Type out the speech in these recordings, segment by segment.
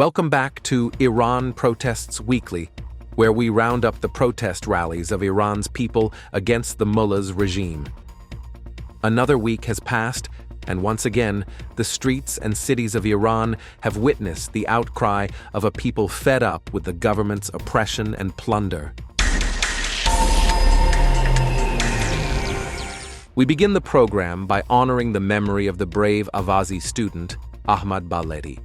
Welcome back to Iran Protests Weekly, where we round up the protest rallies of Iran's people against the mullah's regime. Another week has passed, and once again, the streets and cities of Iran have witnessed the outcry of a people fed up with the government's oppression and plunder. We begin the program by honoring the memory of the brave Avazi student, Ahmad Baledi.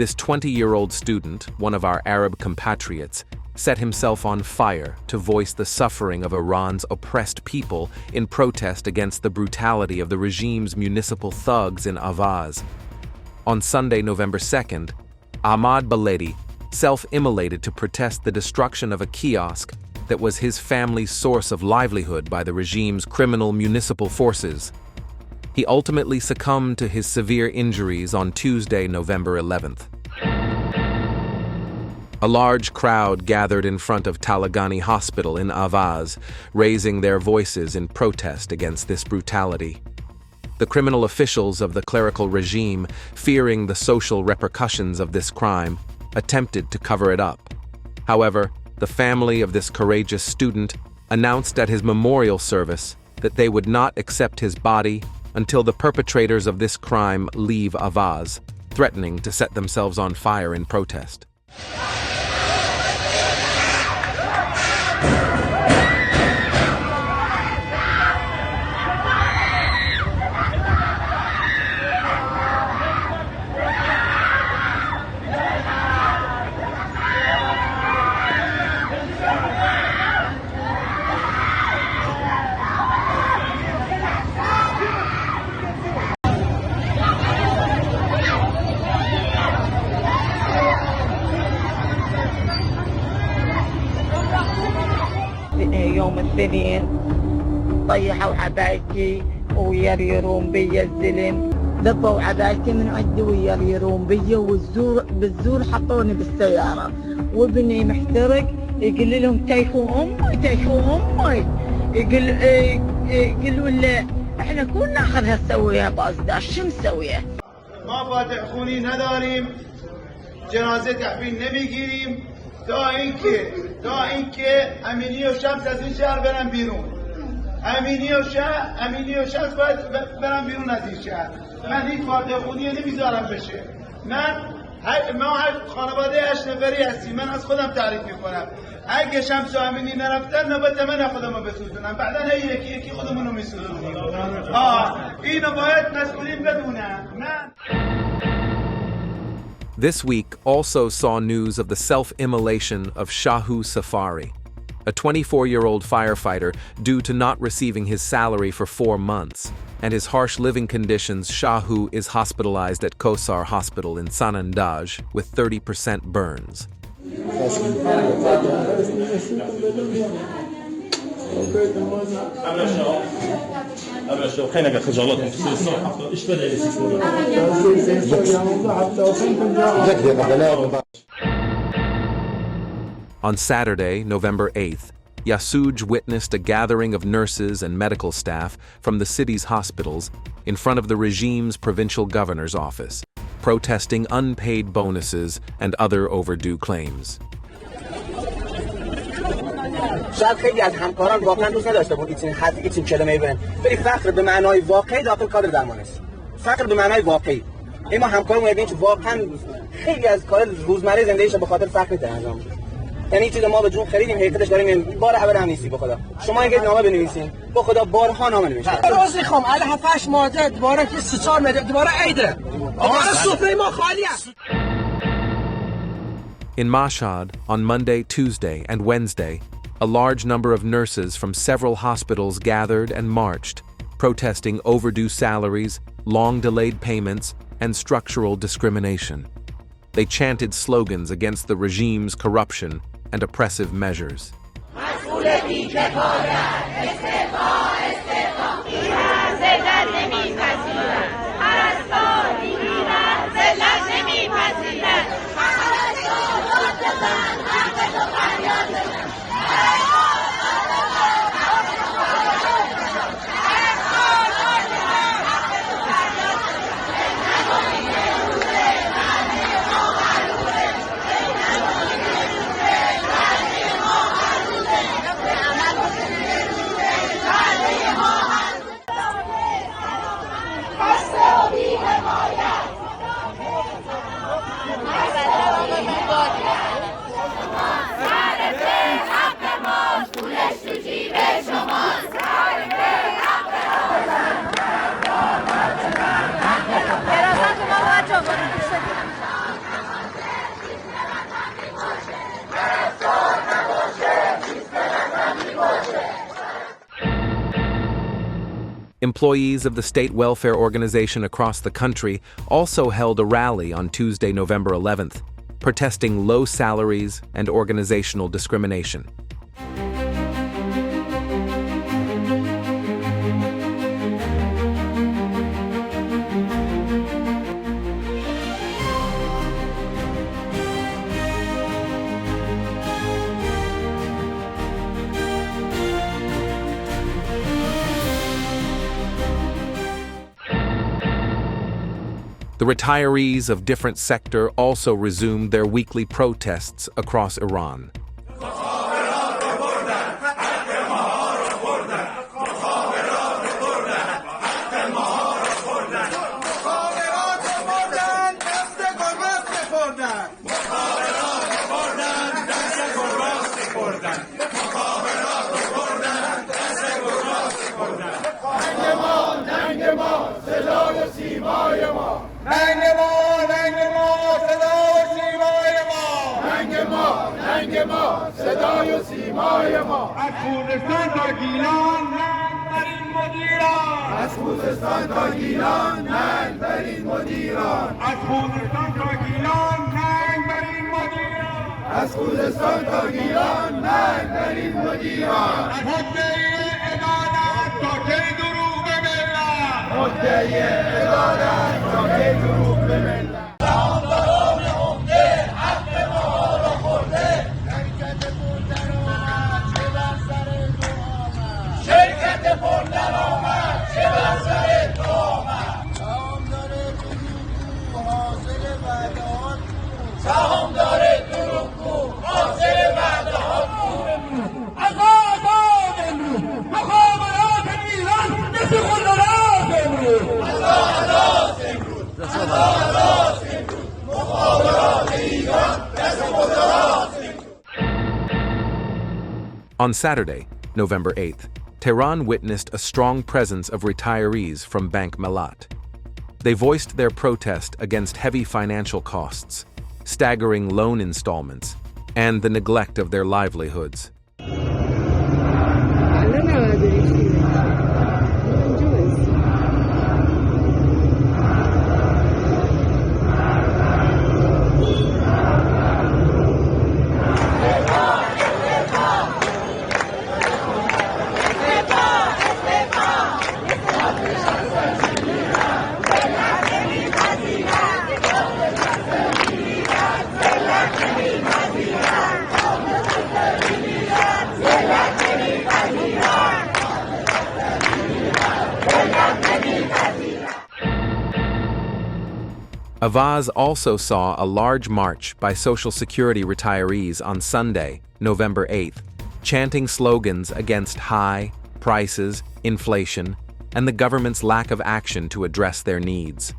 This 20-year-old student, one of our Arab compatriots, set himself on fire to voice the suffering of Iran's oppressed people in protest against the brutality of the regime's municipal thugs in Avaz. On Sunday, November 2nd, Ahmad Baledi self-immolated to protest the destruction of a kiosk that was his family's source of livelihood by the regime's criminal municipal forces. He ultimately succumbed to his severe injuries on Tuesday, November 11th. A large crowd gathered in front of Talagani Hospital in Avaz, raising their voices in protest against this brutality. The criminal officials of the clerical regime, fearing the social repercussions of this crime, attempted to cover it up. However, the family of this courageous student announced at his memorial service that they would not accept his body until the perpetrators of this crime leave Avaz, threatening to set themselves on fire in protest. يوم الاثنين طيحوا عبايتي ويريرون بي الزلم، ضبوا عبايتي من عندي ويريرون بي بالزور حطوني بالسيارة، وابني محترق يقول لهم تيفوا امي يقولوا له احنا كنا ناخذها نسويها بازداش شو نسويها؟ ما فاتح خونی نداریم، جنازه تحویل نمیگیریم تا اینکه امینی و شمس از این شهر برن بیرون. امینی و شمس باید برن بیرون از این شهر. من هیچ فاتح خونی نمیذارم بشه. ما خانواده 8 نفری هستیم. من از خودم تعریف میکنم. اگه شمس و امینی نرفتن نوبت من خودمو بسوزونم. بعدا هی یکی خودمونو میسوزونیم. اینو باید مسئولین بدونن. This week also saw news of the self-immolation of Shahu Safari, a 24-year-old firefighter due to not receiving his salary for 4 months, and his harsh living conditions. Shahu is hospitalized at Kosar Hospital in Sanandaj with 30% burns. On Saturday, November 8th, Yasuj witnessed a gathering of nurses and medical staff from the city's hospitals in front of the regime's provincial governor's office, protesting unpaid bonuses and other overdue claims. شاید خیلی از همکاران واقعا دوست نداشته بود این کلمه بگن، ولی فقر به معنای واقعی داخل کادر درمان است. فقر به معنای واقعی. اما همکاران میگن که واقعا خیلی از کار روزمره زندگیش به خاطر فقر میتونه انجام بده. یعنی چیزی ما به جون خریدیم حقیقتش داریم بار اول هم نیستی. به خدا شما اگه نامه بنویسین به خدا بارها نامه نوشتید. روز میخوام علی 7 ماده دوباره که 3-4 ماده دوباره عیده. دوباره سفره ما خالی است. In Mashhad, on Monday, Tuesday, and Wednesday, a large number of nurses from several hospitals gathered and marched, protesting overdue salaries, long-delayed payments, and structural discrimination. They chanted slogans against the regime's corruption and oppressive measures. Employees of the state welfare organization across the country also held a rally on Tuesday, November 11th, protesting low salaries and organizational discrimination. The retirees of different sectors also resumed their weekly protests across Iran. On Saturday, November 8th, Tehran witnessed a strong presence of retirees from Bank Malat. They voiced their protest against heavy financial costs, staggering loan installments, and the neglect of their livelihoods. Avaz also saw a large march by Social Security retirees on Sunday, November 8th, chanting slogans against high prices, inflation, and the government's lack of action to address their needs.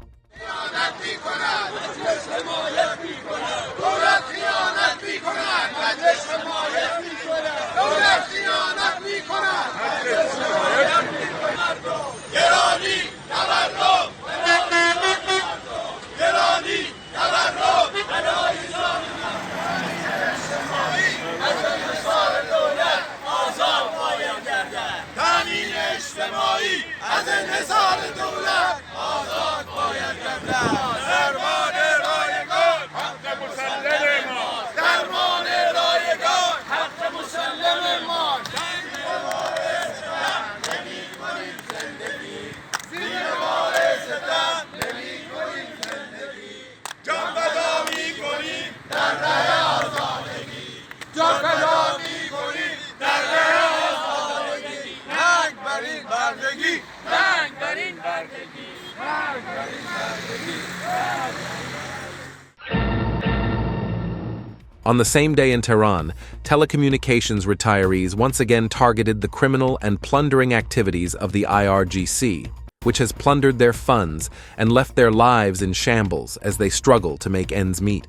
On the same day in Tehran, telecommunications retirees once again targeted the criminal and plundering activities of the IRGC, which has plundered their funds and left their lives in shambles as they struggle to make ends meet.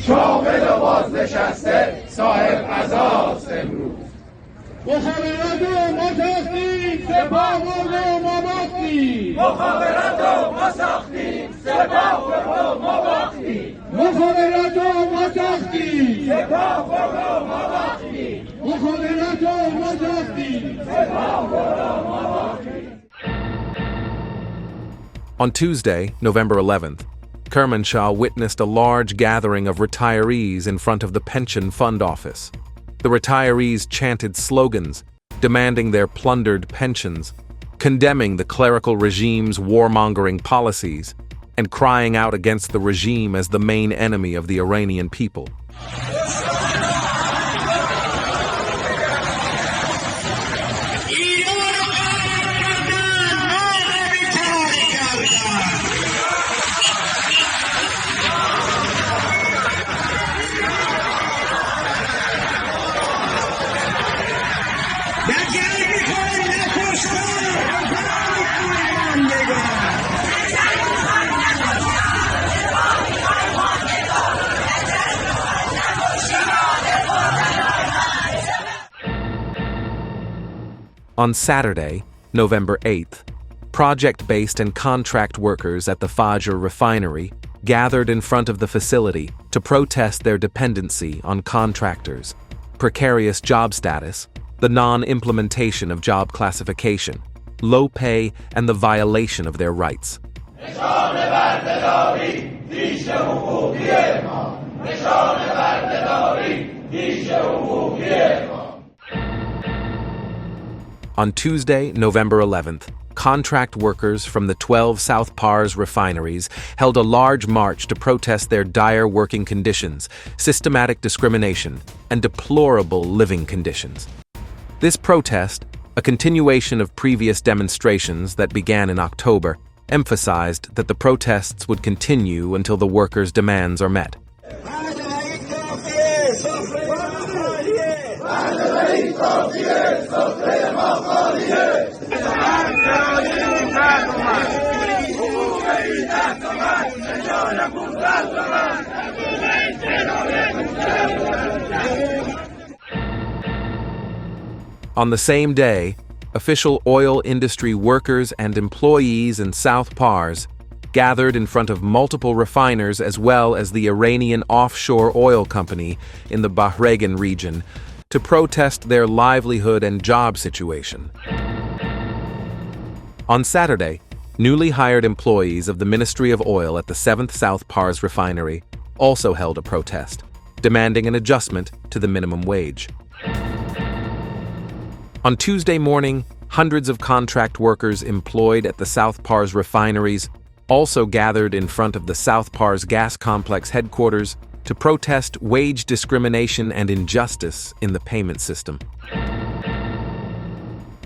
شاغل بازنشسته صاحب عزاست. مخابرات ما ساختیم سپاه برد ما باختیم مخابرات ما ساختیم سپاه برد ما باختیم مخابرات ما ساختیم سپاه برد ما باختیم مخابرات ما ساختیم سپاه برد ما باختیم. On Tuesday, November 11th, Kermanshah witnessed a large gathering of retirees in front of the pension fund office. The retirees chanted slogans, demanding their plundered pensions, condemning the clerical regime's warmongering policies, and crying out against the regime as the main enemy of the Iranian people. On Saturday, November 8th, project-based and contract workers at the Fajr refinery gathered in front of the facility to protest their dependency on contractors, precarious job status, the non-implementation of job classification, low pay, and the violation of their rights. On Tuesday, November 11th, contract workers from the 12 South Pars refineries held a large march to protest their dire working conditions, systematic discrimination, and deplorable living conditions. This protest, a continuation of previous demonstrations that began in October, emphasized that the protests would continue until the workers' demands are met. On the same day, official oil industry workers and employees in South Pars gathered in front of multiple refiners as well as the Iranian offshore oil company in the Bahrain region to protest their livelihood and job situation. On Saturday, newly hired employees of the Ministry of Oil at the 7th South Pars refinery also held a protest, demanding an adjustment to the minimum wage. On Tuesday morning, hundreds of contract workers employed at the South Pars refineries also gathered in front of the South Pars gas complex headquarters to protest wage discrimination and injustice in the payment system.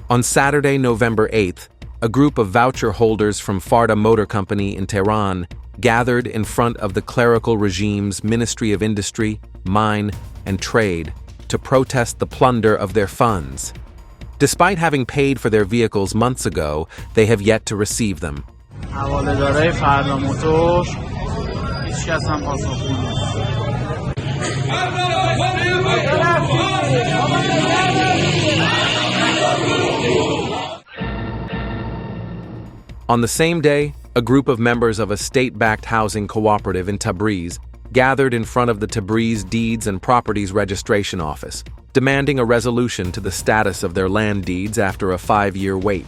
On Saturday, November 8th, a group of voucher holders from Farda Motor Company in Tehran gathered in front of the clerical regime's Ministry of Industry, Mine, and Trade to protest the plunder of their funds. Despite having paid for their vehicles months ago, they have yet to receive them. حواله‌دارای فردا موتور هیچ کس هم پاسخگو نیست. On the same day, a group of members of a state-backed housing cooperative in Tabriz gathered in front of the Tabriz Deeds and Properties Registration Office, demanding a resolution to the status of their land deeds after a 5-year wait.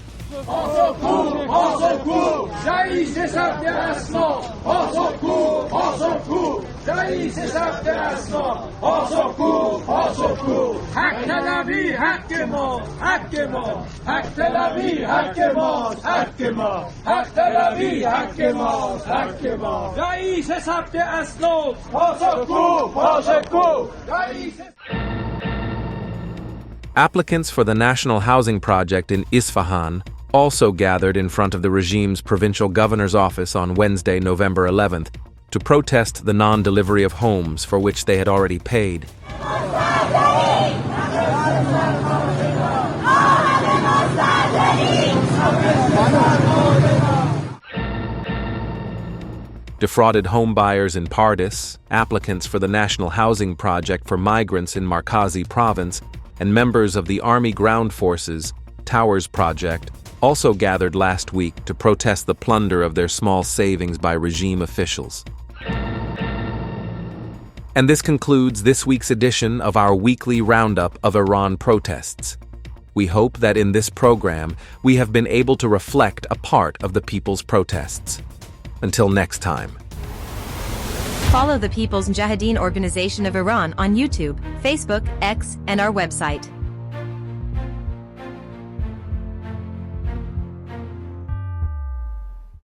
Applicants for the National Housing Project in Isfahan also gathered in front of the regime's provincial governor's office on Wednesday, November 11th, to protest the non-delivery of homes for which they had already paid. Defrauded homebuyers in Pardis, applicants for the National Housing Project for migrants in Markazi province, and members of the Army Ground Forces Towers Project also gathered last week to protest the plunder of their small savings by regime officials. And this concludes this week's edition of our weekly roundup of Iran protests. We hope that in this program we have been able to reflect a part of the people's protests. Until next time. Follow the People's Mujahideen Organization of Iran on YouTube, Facebook, X, and our website.